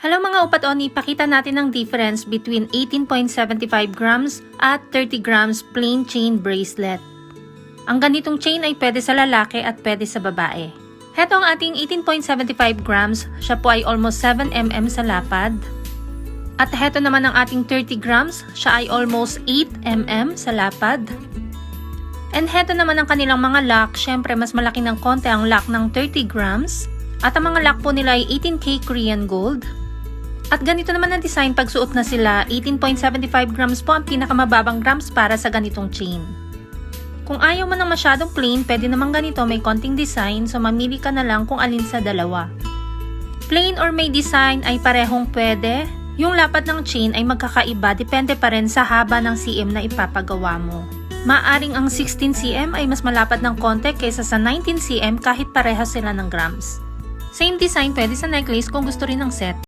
Hello mga upat-oni, ipakita natin ang difference between 18.75 grams at 30 grams plain chain bracelet. Ang ganitong chain ay pwede sa lalaki at pwede sa babae. Heto ang ating 18.75 grams, siya po ay almost 7 mm sa lapad. At heto naman ang ating 30 grams, siya ay almost 8 mm sa lapad. And heto naman ang kanilang mga lock, syempre mas malaki ng konti ang lock ng 30 grams. At ang mga lock po nila ay 18K Korean gold. At ganito naman ang design pag suot na sila, 18.75 grams po ang pinakamababang grams para sa ganitong chain. Kung ayaw mo ng masyadong plain, pwede naman ganito may konting design, so mamili ka na lang kung alin sa dalawa. Plain or may design ay parehong pwede. Yung lapad ng chain ay magkakaiba, depende pa rin sa haba ng cm na ipapagawa mo. Maaring ang 16 cm ay mas malapad ng konti kaysa sa 19 cm kahit pareha sila ng grams. Same design pwede sa necklace kung gusto rin ng set.